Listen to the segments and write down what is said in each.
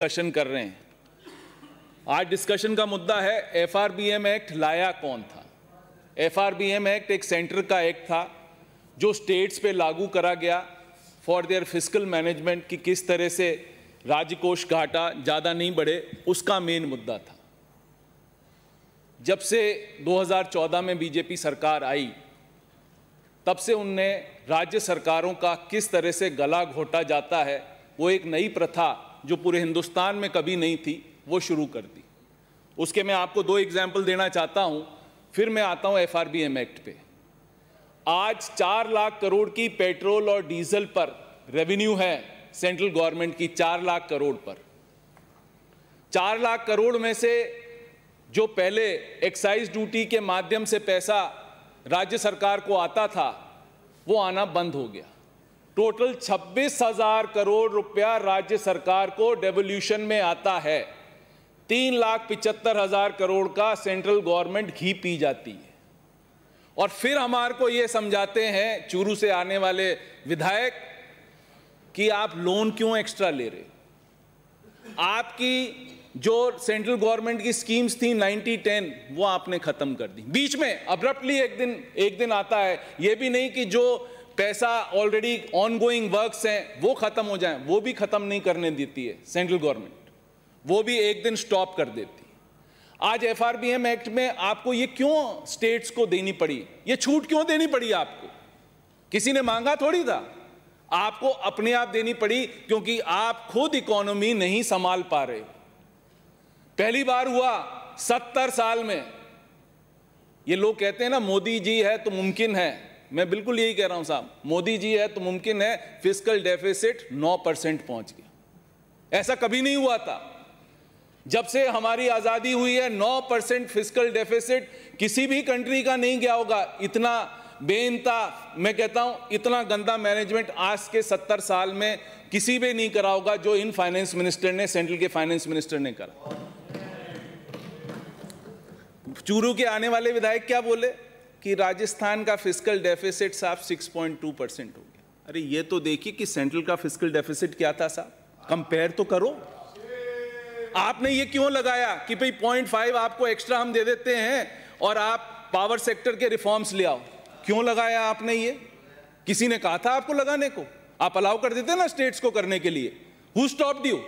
Discussion कर रहे हैं। आज डिस्कशन का मुद्दा है एफआरबीएम एक्ट लाया कौन था। एफआरबीएम एक्ट एक सेंटर का एक्ट था जो स्टेट्स पे लागू करा गया फॉर देयर फिस्कल मैनेजमेंट की किस तरह से राज्य कोष घाटा ज़्यादा नहीं बढ़े, उसका मेन मुद्दा था। जब से 2014 में बीजेपी सरकार आई तब से उनने राज्य सरकारों का किस तरह से गला घोटा जाता है, वो एक नई प्रथा जो पूरे हिंदुस्तान में कभी नहीं थी वो शुरू कर दी। उसके मैं आपको 2 एग्जाम्पल देना चाहता हूं, फिर मैं आता हूं एफआरबीएम एक्ट पे। आज 4 लाख करोड़ की पेट्रोल और डीजल पर रेवेन्यू है सेंट्रल गवर्नमेंट की, 4 लाख करोड़ पर। 4 लाख करोड़ में से जो पहले एक्साइज ड्यूटी के माध्यम से पैसा राज्य सरकार को आता था वो आना बंद हो गया। टोटल 26,000 करोड़ रुपया राज्य सरकार को डेवोल्यूशन में आता है। 3,75,000 करोड़ का सेंट्रल गवर्नमेंट घी पी जाती है। और फिर हमारे को ये समझाते हैं चूरू से आने वाले विधायक कि आप लोन क्यों एक्स्ट्रा ले रहे। आपकी जो सेंट्रल गवर्नमेंट की स्कीम्स थी 90-10 वो आपने खत्म कर दी। बीच में अब्रप्टली एक दिन आता है, ये भी नहीं कि जो पैसा ऑलरेडी ऑनगोइंग वर्क्स हैं वो खत्म हो जाएं, वो भी खत्म नहीं करने देती है सेंट्रल गवर्नमेंट, वो भी एक दिन स्टॉप कर देती। आज एफआरबीएम एक्ट में आपको ये क्यों स्टेट्स को देनी पड़ी, ये छूट क्यों देनी पड़ी आपको? किसी ने मांगा थोड़ी था, आपको अपने आप देनी पड़ी क्योंकि आप खुद इकोनॉमी नहीं संभाल पा रहे। पहली बार हुआ 70 साल में। ये लोग कहते हैं ना मोदी जी है तो मुमकिन है, मैं बिल्कुल यही कह रहा हूं साहब, मोदी जी है तो मुमकिन है। फिस्कल डेफिसिट 9% पहुंच गया, ऐसा कभी नहीं हुआ था। जब से हमारी आजादी हुई है 9% फिस्कल डेफिसिट किसी भी कंट्री का नहीं गया होगा। इतना बेइंता, मैं कहता हूं इतना गंदा मैनेजमेंट आज के 70 साल में किसी भी नहीं करा होगा जो इन फाइनेंस मिनिस्टर ने, सेंट्रल के फाइनेंस मिनिस्टर ने करा। चूरू के आने वाले विधायक क्या बोले कि राजस्थान का फिस्कल डेफिसिट साहब 6.2% हो गया। अरे ये तो देखिए कि सेंट्रल का फिस्कल डेफिसिट क्या था साहब, कंपेयर तो करो। आपने ये क्यों लगाया कि भाई 0.5 आपको एक्स्ट्रा हम दे देते हैं और आप पावर सेक्टर के रिफॉर्म्स ले आओ? क्यों लगाया आपने ये? किसी ने कहा था आपको लगाने को? आप अलाउ कर देते ना स्टेट्स को करने के लिए। Who stopped you?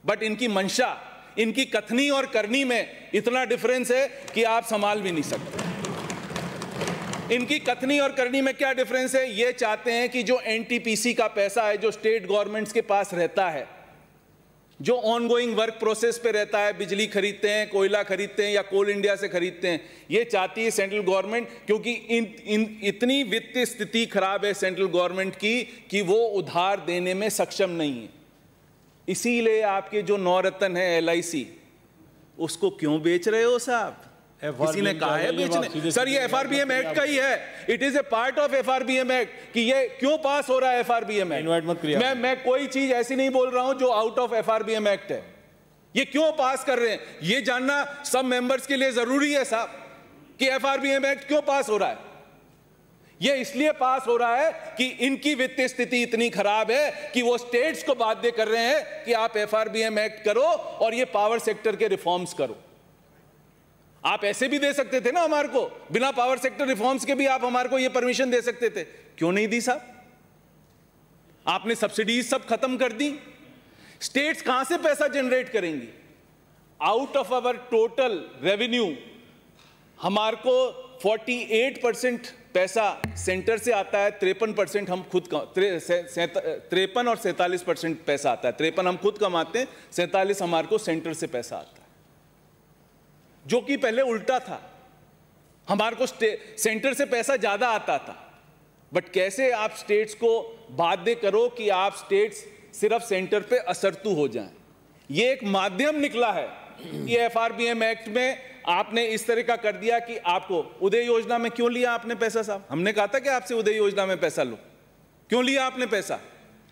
बट इनकी मंशा, इनकी कथनी और करनी में इतना डिफरेंस है कि आप संभाल भी नहीं सकते। इनकी कथनी और करनी में क्या डिफरेंस है? ये चाहते हैं कि जो एनटीपीसी का पैसा है जो स्टेट गवर्नमेंट्स के पास रहता है, जो ऑनगोइंग वर्क प्रोसेस पे रहता है, बिजली खरीदते हैं, कोयला खरीदते हैं या कोल इंडिया से खरीदते हैं, ये चाहती है सेंट्रल गवर्नमेंट, क्योंकि इतनी वित्तीय स्थिति खराब है सेंट्रल गवर्नमेंट की कि वो उधार देने में सक्षम नहीं है। इसीलिए आपके जो नवरत्न है LIC, उसको क्यों बेच रहे हो साहब? किसी ने कहा है बेचने? सर ये एफआरबीएम एक्ट का ही है, it is a part of FRBM act कि ये क्यों पास हो रहा है एफआरबीएम एक्ट। मैं कोई चीज ऐसी नहीं बोल रहा हूं जो आउट ऑफ एफआरबीएम एक्ट है। ये क्यों पास कर रहे हैं ये जानना सब मेंबर्स के लिए जरूरी है साहब कि एफआरबीएम एक्ट क्यों पास हो रहा है। ये इसलिए पास हो रहा है कि इनकी वित्तीय स्थिति इतनी खराब है कि वो स्टेट्स को बाध्य कर रहे हैं कि आप एफआरबीएम एक्ट करो और ये पावर सेक्टर के रिफॉर्म्स करो। आप ऐसे भी दे सकते थे ना हमारे को, बिना पावर सेक्टर रिफॉर्म्स के भी आप हमारे को ये परमिशन दे सकते थे, क्यों नहीं दी साहब? आपने सब्सिडीज सब खत्म कर दी। स्टेट्स कहां से पैसा जनरेट करेंगी? Out of our total revenue हमारे को 48% पैसा सेंटर से आता है, 53% हम खुद 53 और 47% पैसा आता है। 53 हम खुद कमाते हैं, 47 हमारे को सेंटर से पैसा आता है, जो कि पहले उल्टा था। हमारे को सेंटर से पैसा ज्यादा आता था। बट कैसे आप स्टेट्स को बाध्य करो कि आप स्टेट्स सिर्फ सेंटर पे असरतू हो जाएं? ये एक माध्यम निकला है। ये एफआरबीएम एक्ट में आपने इस तरह का कर दिया कि आपको उदय योजना में क्यों लिया आपने पैसा साहब? हमने कहा था कि आपसे उदय योजना में पैसा लो, क्यों लिया आपने पैसा?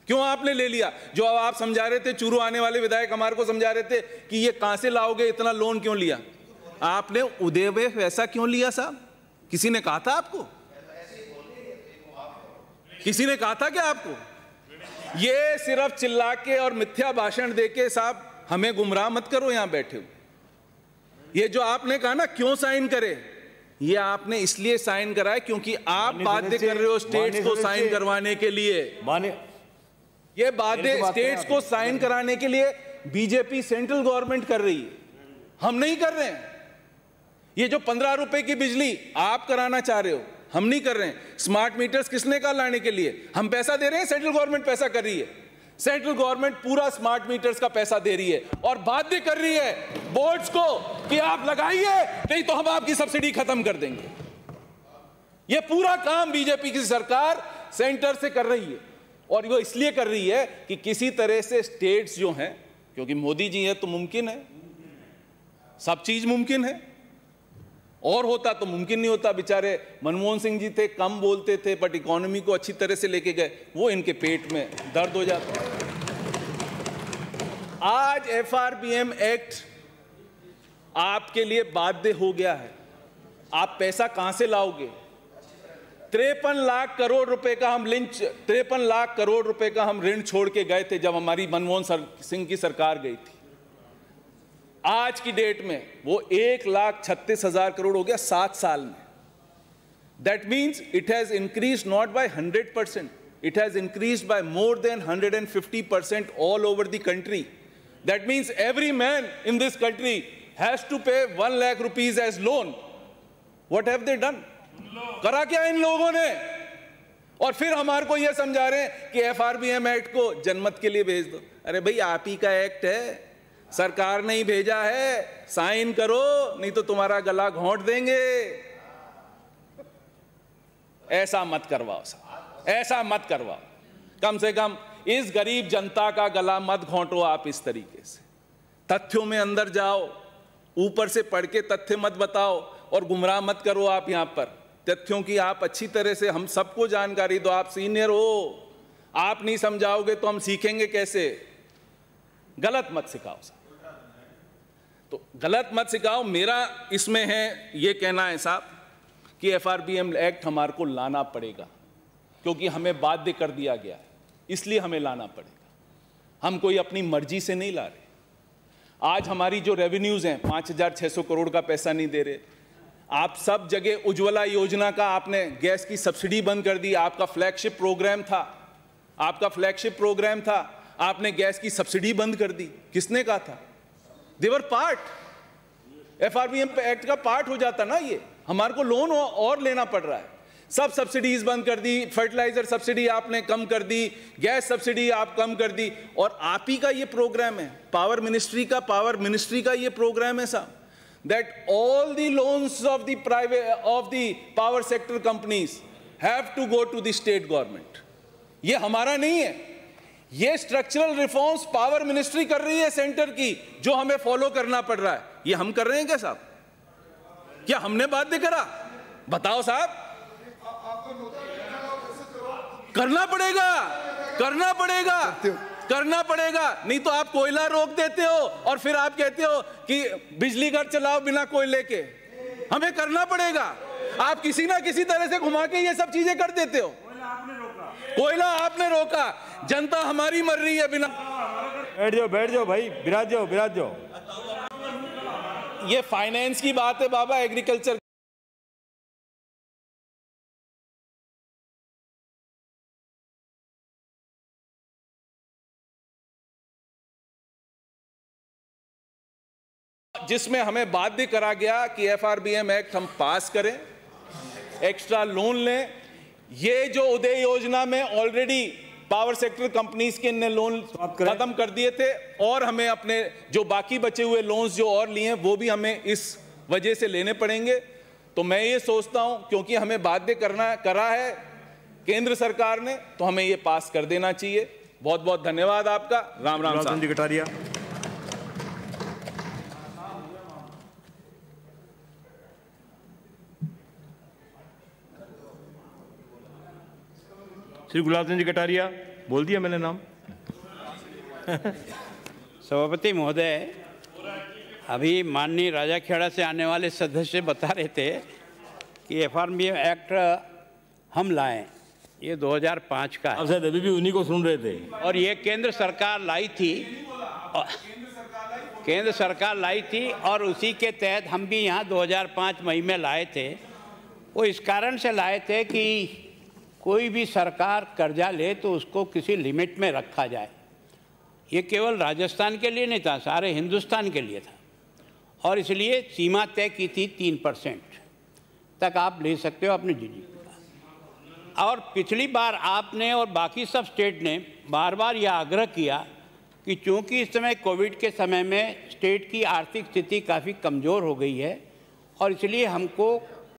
क्यों आपने ले लिया? जो आप समझा रहे थे, चूरू आने वाले विधायक हमारे को समझा रहे थे कि ये कहां से लाओगे, इतना लोन क्यों लिया? आपने उदय में पैसा क्यों लिया साहब? किसी ने कहा था आपको? किसी ने कहा था क्या आपको? ये सिर्फ चिल्ला के और मिथ्या भाषण देके साहब हमें गुमराह मत करो यहां बैठे हो। ये जो आपने कहा ना क्यों साइन करे, ये आपने इसलिए साइन करा है क्योंकि आप बाध्य कर रहे हो स्टेट्स को साइन करवाने के लिए। ये बाध्य स्टेट्स को साइन कराने के लिए बीजेपी सेंट्रल गवर्नमेंट कर रही है, हम नहीं कर रहे हैं। ये जो 15 रुपए की बिजली आप कराना चाह रहे हो, हम नहीं कर रहे हैं। स्मार्ट मीटर्स किसने कहा लाने के लिए? हम पैसा दे रहे हैं, सेंट्रल गवर्नमेंट पैसा कर रही है। सेंट्रल गवर्नमेंट पूरा स्मार्ट मीटर्स का पैसा दे रही है और बाध्य कर रही है बोर्ड्स को कि आप लगाइए, नहीं तो हम आपकी सब्सिडी खत्म कर देंगे। ये पूरा काम बीजेपी की सरकार सेंटर से कर रही है और वो इसलिए कर रही है कि किसी तरह से स्टेट्स जो हैं, क्योंकि मोदी जी है तो मुमकिन है, सब चीज मुमकिन है, और होता तो मुमकिन नहीं होता। बेचारे मनमोहन सिंह जी थे, कम बोलते थे बट इकोनॉमी को अच्छी तरह से लेके गए, वो इनके पेट में दर्द हो जाता है। आज एफआरबीएम एक्ट आपके लिए बाध्य हो गया है। आप पैसा कहां से लाओगे? 53 लाख करोड़ रुपए का हम 53 लाख करोड़ रुपए का हम ऋण छोड़ के गए थे जब हमारी मनमोहन सिंह की सरकार गई थी। आज की डेट में वो 1,36,000 करोड़ हो गया 7 साल में। That means it has increase not by 100%, it has increase by more than 150% all over the country. That means every man in this country has to pay 1 lakh rupees as loan. What have they done? करा क्या इन लोगों ने? और फिर हमारे को यह समझा रहे हैं कि एफआरबीएम एक्ट को जनमत के लिए भेज दो। अरे भाई, आप ही का एक्ट है, सरकार ने ही भेजा है, साइन करो नहीं तो तुम्हारा गला घोंट देंगे। ऐसा मत करवाओ साहब, ऐसा मत करवाओ। कम से कम इस गरीब जनता का गला मत घोंटो आप इस तरीके से। तथ्यों में अंदर जाओ, ऊपर से पढ़ के तथ्य मत बताओ और गुमराह मत करो। आप यहां पर तथ्यों की आप अच्छी तरह से हम सबको जानकारी दो। आप सीनियर हो, आप नहीं समझाओगे तो हम सीखेंगे कैसे? गलत मत सिखाओ साहब, तो गलत मत सिखाओ। मेरा इसमें है ये कहना है साहब कि एफआरबीएम एक्ट हमारे को लाना पड़ेगा क्योंकि हमें बाध्य कर दिया गया है, इसलिए हमें लाना पड़ेगा। हम कोई अपनी मर्जी से नहीं ला रहे। आज हमारी जो रेवेन्यूज हैं 5,600 करोड़ का पैसा नहीं दे रहे। आप सब जगह उज्ज्वला योजना का आपने गैस की सब्सिडी बंद कर दी। आपका फ्लैगशिप प्रोग्राम था, आपका फ्लैगशिप प्रोग्राम था, आपने गैस की सब्सिडी बंद कर दी। किसने कहा था? देवर पार्ट, एफआरबीएम एक्ट का पार्ट हो जाता ना। ये हमारे को लोन और लेना पड़ रहा है। सब सब्सिडीज बंद कर दी, फर्टिलाइजर सब्सिडी आपने कम कर दी, गैस सब्सिडी आप कम कर दी। और आप ही का ये प्रोग्राम है, पावर मिनिस्ट्री का ये प्रोग्राम है साहब, that all the loans of the private of the power sector companies have to go to the state government. ये हमारा नहीं है, ये स्ट्रक्चरल रिफॉर्म्स पावर मिनिस्ट्री कर रही है सेंटर की, जो हमें फॉलो करना पड़ रहा है। ये हम कर रहे हैं क्या साहब? क्या हमने बाध्य करा? बताओ साहब। करना पड़ेगा, करना पड़ेगा, करना पड़ेगा। नहीं तो आप कोयला रोक देते हो और फिर आप कहते हो कि बिजली घर चलाओ बिना कोयले के। हमें करना पड़ेगा। आप किसी ना किसी तरह से घुमा के ये सब चीजें कर देते हो। कोयला आपने रोका, जनता हमारी मर रही है बिना। बैठ जाओ भाई, विराज जाओ। ये फाइनेंस की बात है बाबा, एग्रीकल्चर जिसमें हमें बाध्य करा गया कि एफआरबीएम एक्ट हम पास करें, एक्स्ट्रा लोन लें। ये जो उदय योजना में ऑलरेडी पावर सेक्टर कंपनीज के ने लोन खत्म कर दिए थे और हमें अपने जो बाकी बचे हुए लोन्स जो और लिए हैं वो भी हमें इस वजह से लेने पड़ेंगे। तो मैं ये सोचता हूं क्योंकि हमें बाध्य करा है केंद्र सरकार ने, तो हमें ये पास कर देना चाहिए। बहुत बहुत धन्यवाद आपका। राम राम साहब। कटारिया। श्री गुलाब चंद जी कटारिया, बोल दिया मैंने नाम। सभापति महोदय, अभी माननीय राजाखेड़ा से आने वाले सदस्य बता रहे थे कि एफआरबीएम एक्ट हम लाएं, ये 2005 का है। अब शायद अभी भी उन्हीं को सुन रहे थे। और ये केंद्र सरकार लाई थी। केंद्र सरकार लाई थी और उसी के तहत हम भी यहाँ 2005 मई में लाए थे। वो इस कारण से लाए थे कि कोई भी सरकार कर्जा ले तो उसको किसी लिमिट में रखा जाए। ये केवल राजस्थान के लिए नहीं था, सारे हिंदुस्तान के लिए था, और इसलिए सीमा तय की थी 3% तक आप ले सकते हो अपने जीडीपी का। और पिछली बार आपने और बाकी सब स्टेट ने बार बार यह आग्रह किया कि चूंकि इस समय कोविड के समय में स्टेट की आर्थिक स्थिति काफ़ी कमज़ोर हो गई है और इसलिए हमको